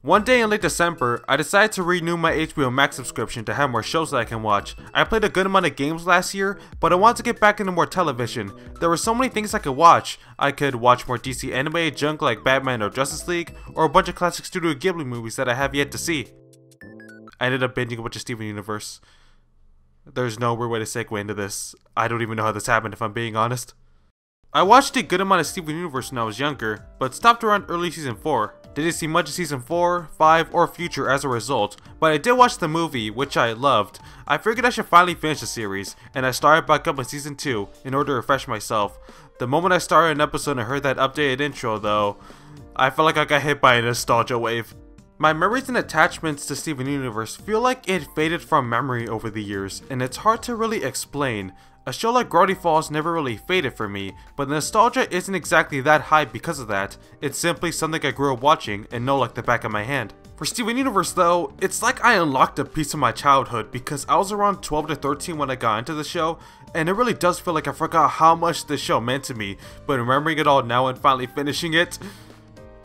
One day in late December, I decided to renew my HBO Max subscription to have more shows that I can watch. I played a good amount of games last year, but I wanted to get back into more television. There were so many things I could watch. I could watch more DC animated junk like Batman or Justice League, or a bunch of classic Studio Ghibli movies that I have yet to see. I ended up binging a bunch of Steven Universe. There's no weird way to segue into this. I don't even know how this happened if I'm being honest. I watched a good amount of Steven Universe when I was younger, but stopped around early season 4. Didn't see much of season 4, 5, or future as a result, but I did watch the movie, which I loved. I figured I should finally finish the series, and I started back up in season 2 in order to refresh myself. The moment I started an episode and heard that updated intro though, I felt like I got hit by a nostalgia wave. My memories and attachments to Steven Universe feel like it faded from memory over the years, and it's hard to really explain. A show like Gravity Falls never really faded for me, but the nostalgia isn't exactly that high because of that. It's simply something I grew up watching and know like the back of my hand. For Steven Universe though, it's like I unlocked a piece of my childhood because I was around 12 to 13 when I got into the show, and it really does feel like I forgot how much this show meant to me, but remembering it all now and finally finishing it,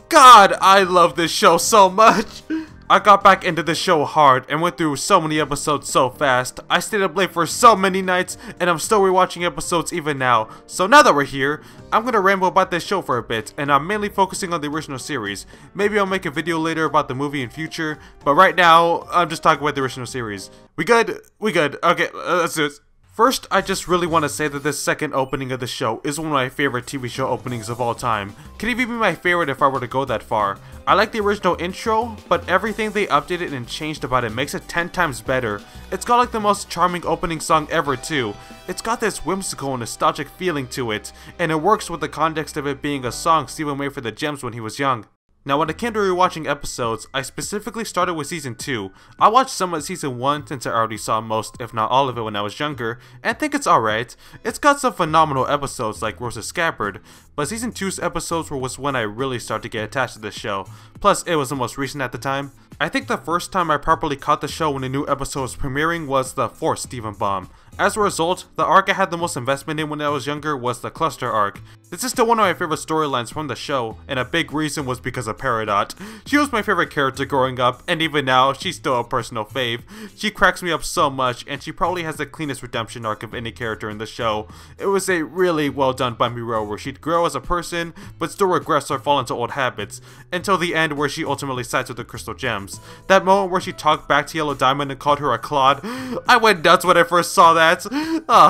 God, I love this show so much! I got back into the show hard and went through so many episodes so fast. I stayed up late for so many nights and I'm still rewatching episodes even now. So now that we're here, I'm gonna ramble about this show for a bit, and I'm mainly focusing on the original series. Maybe I'll make a video later about the movie in future, but right now, I'm just talking about the original series. We good? We good. Okay, let's do this. First, I just really want to say that this second opening of the show is one of my favorite TV show openings of all time. Could even be my favorite if I were to go that far. I like the original intro, but everything they updated and changed about it makes it 10 times better. It's got like the most charming opening song ever too. It's got this whimsical and nostalgic feeling to it, and it works with the context of it being a song Steven made for the Gems when he was young. Now when it came to rewatching episodes, I specifically started with season 2. I watched some of season 1 since I already saw most, if not all of it when I was younger, and think it's alright. It's got some phenomenal episodes like Rose's Scabbard, but season 2's episodes was when I really started to get attached to this show. Plus, it was the most recent at the time. I think the first time I properly caught the show when a new episode was premiering was the 4th Steven Bomb. As a result, the arc I had the most investment in when I was younger was the Cluster arc. This is still one of my favorite storylines from the show, and a big reason was because of Peridot. She was my favorite character growing up, and even now, she's still a personal fave. She cracks me up so much, and she probably has the cleanest redemption arc of any character in the show. It was a really well done bumpy road where she'd grow as a person, but still regress or fall into old habits, until the end where she ultimately sides with the Crystal Gems. That moment where she talked back to Yellow Diamond and called her a clod, I went nuts when I first saw that.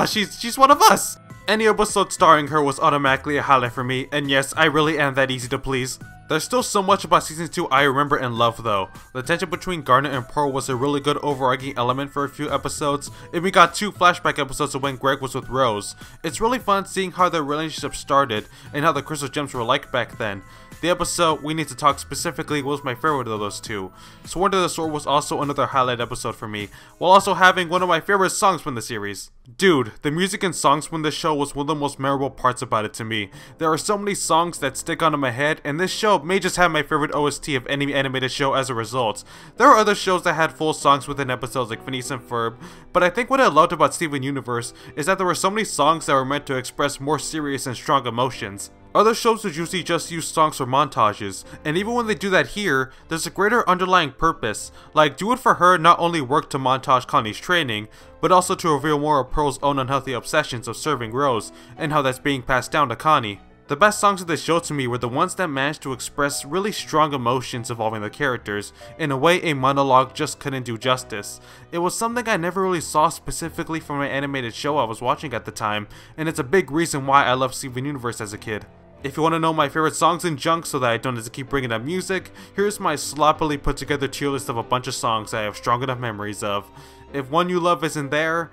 She's one of us! Any episode starring her was automatically a highlight for me, and yes, I really am that easy to please. There's still so much about season 2 I remember and love though. The tension between Garnet and Pearl was a really good overarching element for a few episodes, and we got 2 flashback episodes of when Greg was with Rose. It's really fun seeing how their relationship started, and how the Crystal Gems were like back then. The episode We Need to Talk specifically was my favorite of those two. Sword to the Sword was also another highlight episode for me, while also having one of my favorite songs from the series. Dude, the music and songs from this show was one of the most memorable parts about it to me. There are so many songs that stick onto my head, and this show may just have my favorite OST of any animated show as a result. There are other shows that had full songs within episodes like Phineas and Ferb, but I think what I loved about Steven Universe is that there were so many songs that were meant to express more serious and strong emotions. Other shows would usually just use songs for montages, and even when they do that here, there's a greater underlying purpose, like Do It For Her not only worked to montage Connie's training, but also to reveal more of Pearl's own unhealthy obsessions of serving Rose, and how that's being passed down to Connie. The best songs of this show to me were the ones that managed to express really strong emotions involving the characters, in a way a monologue just couldn't do justice. It was something I never really saw specifically from an animated show I was watching at the time, and it's a big reason why I loved Steven Universe as a kid. If you want to know my favorite songs in junk so that I don't have to keep bringing up music, here's my sloppily put together tier list of a bunch of songs I have strong enough memories of. If One You Love isn't there,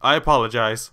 I apologize.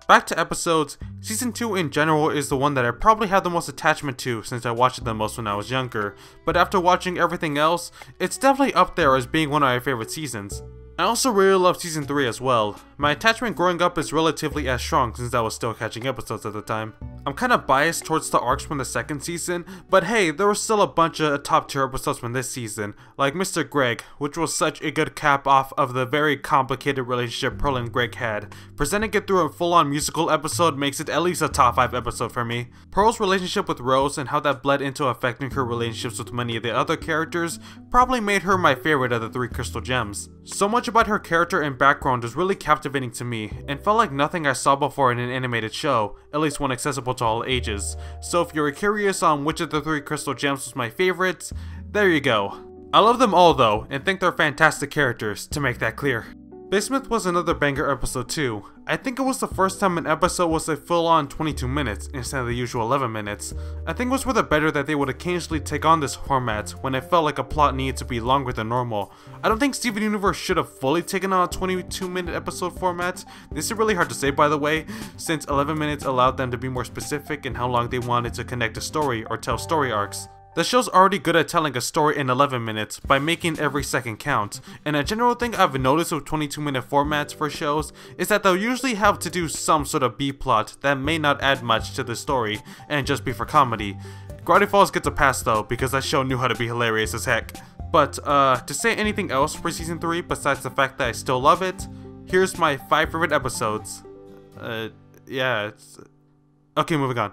Back to episodes, season 2 in general is the one that I probably have the most attachment to since I watched it the most when I was younger, but after watching everything else, it's definitely up there as being one of my favorite seasons. I also really love season 3 as well. My attachment growing up is relatively as strong since I was still catching episodes at the time. I'm kinda biased towards the arcs from the second season, but hey, there were still a bunch of top tier episodes from this season, like Mr. Greg, which was such a good cap off of the very complicated relationship Pearl and Greg had. Presenting it through a full on musical episode makes it at least a top 5 episode for me. Pearl's relationship with Rose and how that bled into affecting her relationships with many of the other characters probably made her my favorite of the 3 crystal gems. So much about her character and background was really captivating to me, and felt like nothing I saw before in an animated show, at least one accessible to all ages. So if you were curious on which of the 3 crystal gems was my favorite, there you go. I love them all though, and think they're fantastic characters, to make that clear. Bismuth was another banger episode too. I think it was the first time an episode was a full-on 22 minutes instead of the usual 11 minutes. I think it was for the better that they would occasionally take on this format when it felt like a plot needed to be longer than normal. I don't think Steven Universe should have fully taken on a 22-minute episode format. This is really hard to say by the way, since 11 minutes allowed them to be more specific in how long they wanted to connect a story or tell story arcs. The show's already good at telling a story in 11 minutes by making every second count, and a general thing I've noticed with 22-minute formats for shows is that they'll usually have to do some sort of B-plot that may not add much to the story and just be for comedy. Gravity Falls gets a pass though, because that show knew how to be hilarious as heck. But to say anything else for season 3 besides the fact that I still love it, here's my 5 favorite episodes. Okay, moving on.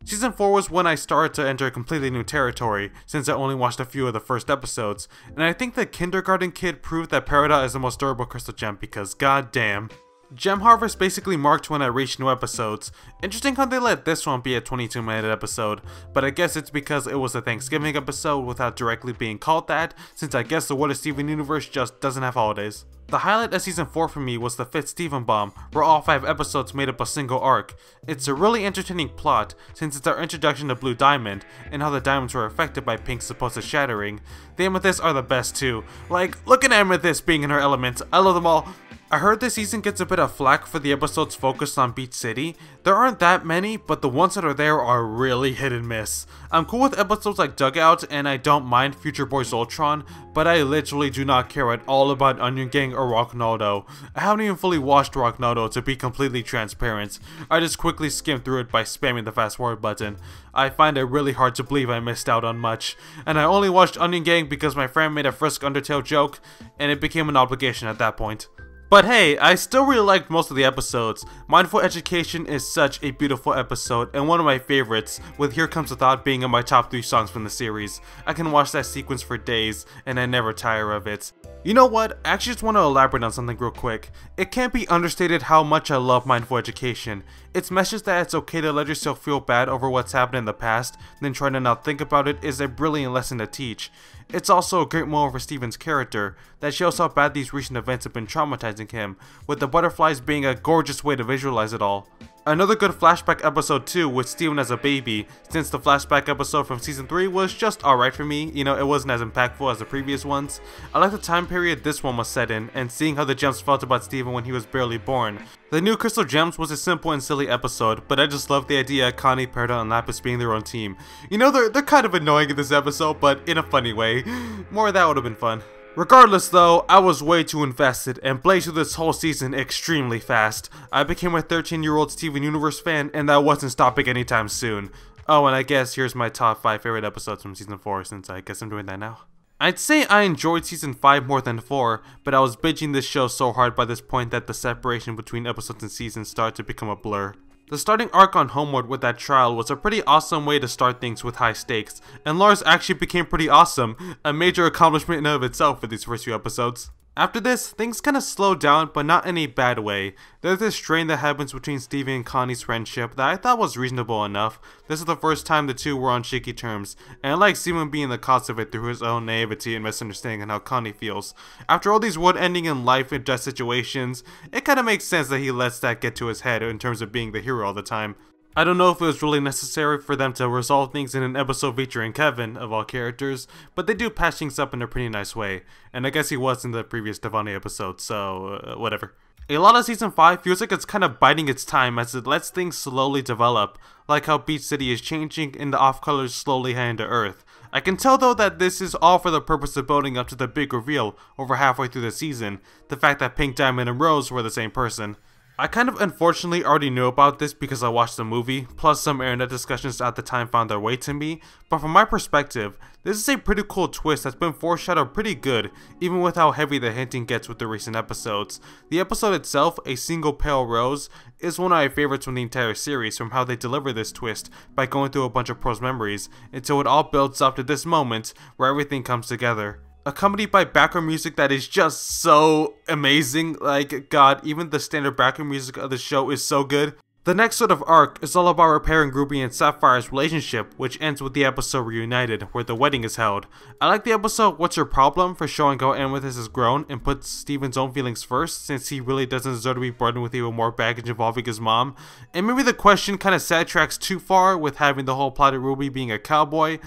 Season 4 was when I started to enter a completely new territory, since I only watched a few of the first episodes, and I think the kindergarten kid proved that Peridot is the most durable crystal gem because goddamn. Gem Harvest basically marked when I reached new episodes. Interesting how they let this one be a 22-minute episode, but I guess it's because it was a Thanksgiving episode without directly being called that, since I guess the What is Steven universe just doesn't have holidays. The highlight of season 4 for me was the 5th Steven Bomb, where all 5 episodes made up a single arc. It's a really entertaining plot, since it's our introduction to Blue Diamond, and how the diamonds were affected by Pink's supposed shattering. The Amethysts are the best too. Like, look at Amethyst being in her element, I love them all. I heard this season gets a bit of flack for the episodes focused on Beach City. There aren't that many, but the ones that are there are really hit and miss. I'm cool with episodes like Dugout, and I don't mind Future Boy Zoltron, but I literally do not care at all about Onion Gang or Rocknaldo. I haven't even fully watched Rocknaldo to be completely transparent. I just quickly skimmed through it by spamming the fast forward button. I find it really hard to believe I missed out on much, and I only watched Onion Gang because my friend made a Frisk Undertale joke, and it became an obligation at that point. But hey, I still really liked most of the episodes. Mindful Education is such a beautiful episode and one of my favorites, with Here Comes the Thought being in my top 3 songs from the series. I can watch that sequence for days and I never tire of it. You know what, I actually just want to elaborate on something real quick. It can't be understated how much I love Mindful Education. Its message that it's okay to let yourself feel bad over what's happened in the past, then try to not think about it is a brilliant lesson to teach. It's also a great moment for Steven's character, that shows how bad these recent events have been traumatizing him, with the butterflies being a gorgeous way to visualize it all. Another good flashback episode too with Steven as a baby, since the flashback episode from season 3 was just alright for me, you know, it wasn't as impactful as the previous ones. I like the time period this one was set in, and seeing how the gems felt about Steven when he was barely born. The new Crystal Gems was a simple and silly episode, but I just love the idea of Connie, Peridot, and Lapis being their own team. You know, they're kind of annoying in this episode, but in a funny way. More of that would have been fun. Regardless though, I was way too invested and blazed through this whole season extremely fast. I became a 13-year-old Steven Universe fan and that wasn't stopping anytime soon. Oh, and I guess here's my top 5 favorite episodes from season 4 since I guess I'm doing that now. I'd say I enjoyed season 5 more than 4, but I was binging this show so hard by this point that the separation between episodes and seasons started to become a blur. The starting arc on Homeward with that trial was a pretty awesome way to start things with high stakes, and Lars actually became pretty awesome, a major accomplishment in and of itself for these first few episodes. After this, things kinda slowed down, but not in a bad way. There's this strain that happens between Steven and Connie's friendship that I thought was reasonable enough. This is the first time the two were on shaky terms, and I like Steven being the cause of it through his own naivety and misunderstanding on how Connie feels. After all these wood ending in life and death situations, it kinda makes sense that he lets that get to his head in terms of being the hero all the time. I don't know if it was really necessary for them to resolve things in an episode featuring Kevin, of all characters, but they do patch things up in a pretty nice way, and I guess he was in the previous Devani episode, so whatever. A lot of season 5 feels like it's kind of biding its time as it lets things slowly develop, like how Beach City is changing and the off-colors slowly head into Earth. I can tell though that this is all for the purpose of building up to the big reveal over halfway through the season, the fact that Pink Diamond and Rose were the same person. I kind of unfortunately already knew about this because I watched the movie, plus some internet discussions at the time found their way to me, but from my perspective, this is a pretty cool twist that's been foreshadowed pretty good, even with how heavy the hinting gets with the recent episodes. The episode itself, A Single Pale Rose, is one of my favorites from the entire series from how they deliver this twist by going through a bunch of Pro's memories until it all builds up to this moment where everything comes together. accompanied by background music that is just so amazing. Like, God, even the standard background music of the show is so good. The next sort of arc is all about repairing Ruby and Sapphire's relationship, which ends with the episode Reunited, where the wedding is held. I like the episode What's Your Problem for showing how Amethyst has grown and puts Steven's own feelings first, since he really doesn't deserve to be burdened with even more baggage involving his mom. And maybe the question kind of sidetracks too far with having the whole plot of Ruby being a cowboy,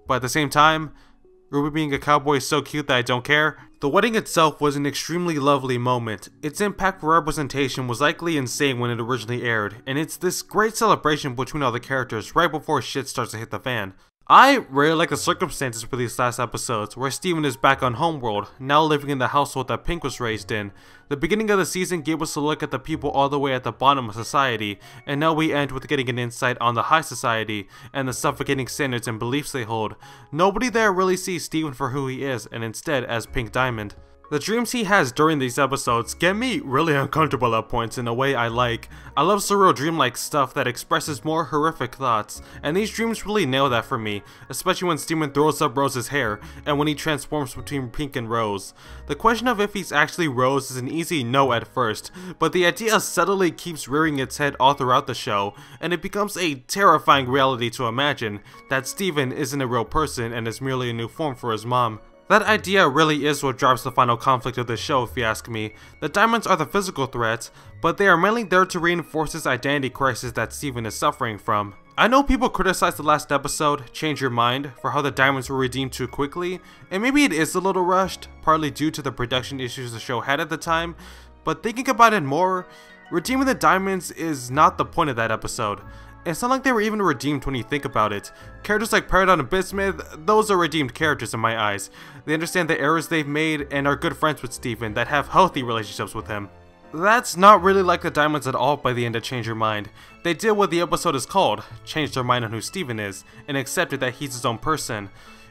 but at the same time, Ruby being a cowboy is so cute that I don't care. The wedding itself was an extremely lovely moment. Its impact for representation was likely insane when it originally aired, and it's this great celebration between all the characters right before shit starts to hit the fan. I really like the circumstances for these last episodes, where Steven is back on Homeworld, now living in the household that Pink was raised in. The beginning of the season gave us a look at the people all the way at the bottom of society, and now we end with getting an insight on the high society, and the suffocating standards and beliefs they hold. Nobody there really sees Steven for who he is, and instead as Pink Diamond. The dreams he has during these episodes get me really uncomfortable at points in a way I like. I love surreal dreamlike stuff that expresses more horrific thoughts, and these dreams really nail that for me, especially when Steven throws up Rose's hair, and when he transforms between Pink and Rose. The question of if he's actually Rose is an easy no at first, but the idea subtly keeps rearing its head all throughout the show, and it becomes a terrifying reality to imagine that Steven isn't a real person and is merely a new form for his mom. That idea really is what drives the final conflict of the show, if you ask me. The diamonds are the physical threat, but they are mainly there to reinforce this identity crisis that Steven is suffering from. I know people criticize the last episode, Change Your Mind, for how the diamonds were redeemed too quickly, and maybe it is a little rushed, partly due to the production issues the show had at the time, but thinking about it more, redeeming the diamonds is not the point of that episode. It's not like they were even redeemed when you think about it. Characters like Peridot and Bismuth, those are redeemed characters in my eyes. They understand the errors they've made and are good friends with Steven that have healthy relationships with him. That's not really like the diamonds at all by the end of Change Your Mind. They did what the episode is called, changed their mind on who Steven is, and accepted that he's his own person.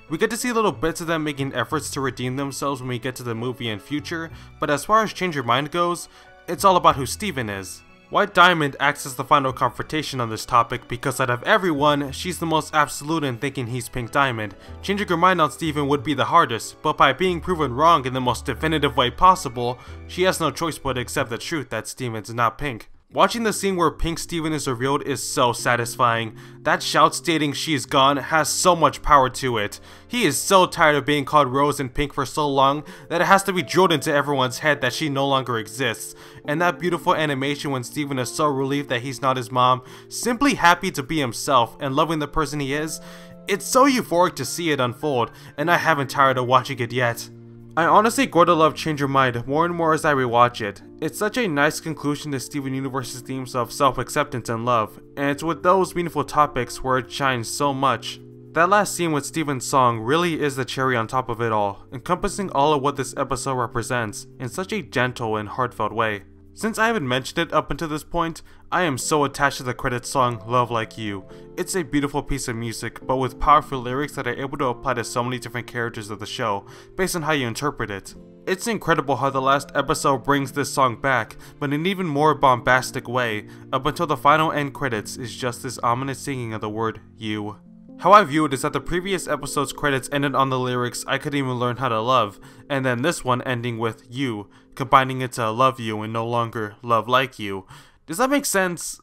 We get to see little bits of them making efforts to redeem themselves when we get to the movie in future, but as far as Change Your Mind goes, it's all about who Steven is. White Diamond acts as the final confrontation on this topic because out of everyone, she's the most absolute in thinking he's Pink Diamond. Changing her mind on Steven would be the hardest, but by being proven wrong in the most definitive way possible, she has no choice but to accept the truth that Steven's not Pink. Watching the scene where Pink Steven is revealed is so satisfying. That shout stating she's gone has so much power to it. He is so tired of being called Rose and Pink for so long that it has to be drilled into everyone's head that she no longer exists. And that beautiful animation when Steven is so relieved that he's not his mom, simply happy to be himself and loving the person he is, it's so euphoric to see it unfold, and I haven't tired of watching it yet. I honestly grow to love Change Your Mind more and more as I rewatch it. It's such a nice conclusion to Steven Universe's themes of self-acceptance and love, and it's with those meaningful topics where it shines so much. That last scene with Steven's song really is the cherry on top of it all, encompassing all of what this episode represents in such a gentle and heartfelt way. Since I haven't mentioned it up until this point, I am so attached to the credits song Love Like You. It's a beautiful piece of music, but with powerful lyrics that are able to apply to so many different characters of the show, based on how you interpret it. It's incredible how the last episode brings this song back, but in an even more bombastic way, up until the final end credits is just this ominous singing of the word you. How I view it is that the previous episode's credits ended on the lyrics I couldn't even learn how to love, and then this one ending with you, combining it to love you and no longer love like you. Does that make sense?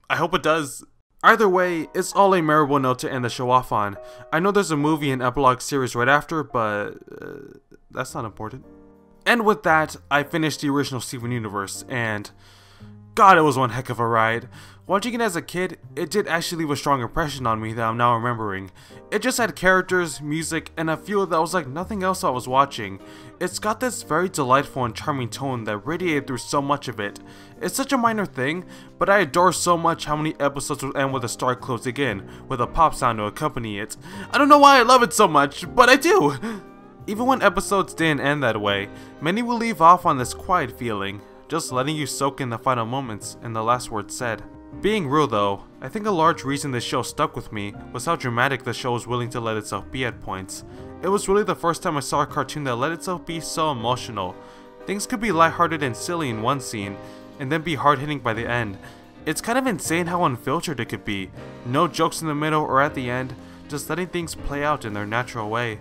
I hope it does. Either way, it's all a memorable note to end the show off on. I know there's a movie and epilogue series right after, but that's not important. And with that, I finished the original Steven Universe, and God, it was one heck of a ride. Watching it as a kid, it did actually leave a strong impression on me that I'm now remembering. It just had characters, music, and a feel that was like nothing else I was watching. It's got this very delightful and charming tone that radiated through so much of it. It's such a minor thing, but I adore so much how many episodes would end with a star closing in, with a pop sound to accompany it. I don't know why I love it so much, but I do! Even when episodes didn't end that way, many will leave off on this quiet feeling, just letting you soak in the final moments and the last words said. Being real though, I think a large reason this show stuck with me was how dramatic the show was willing to let itself be at points. It was really the first time I saw a cartoon that let itself be so emotional. Things could be lighthearted and silly in one scene, and then be hard-hitting by the end. It's kind of insane how unfiltered it could be. No jokes in the middle or at the end, just letting things play out in their natural way.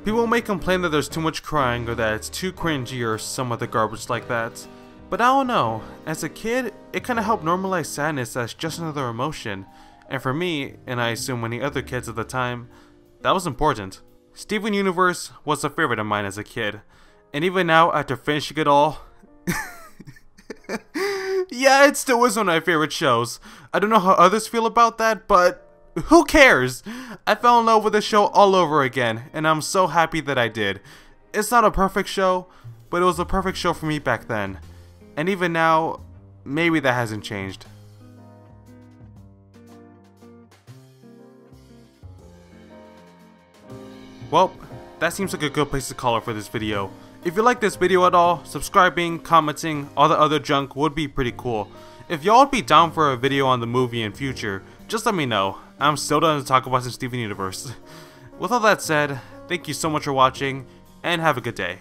People may complain that there's too much crying or that it's too cringy or some other garbage like that. But I don't know, as a kid, it kinda helped normalize sadness as just another emotion. And for me, and I assume many other kids at the time, that was important. Steven Universe was a favorite of mine as a kid. And even now, after finishing it all, yeah, it still is one of my favorite shows. I don't know how others feel about that, but who cares? I fell in love with the show all over again, and I'm so happy that I did. It's not a perfect show, but it was a perfect show for me back then. And even now, maybe that hasn't changed. Well, that seems like a good place to call it for this video. If you like this video at all, subscribing, commenting, all the other junk would be pretty cool. If y'all would be down for a video on the movie in future, just let me know. I'm still down to talk about some Steven Universe. With all that said, thank you so much for watching, and have a good day.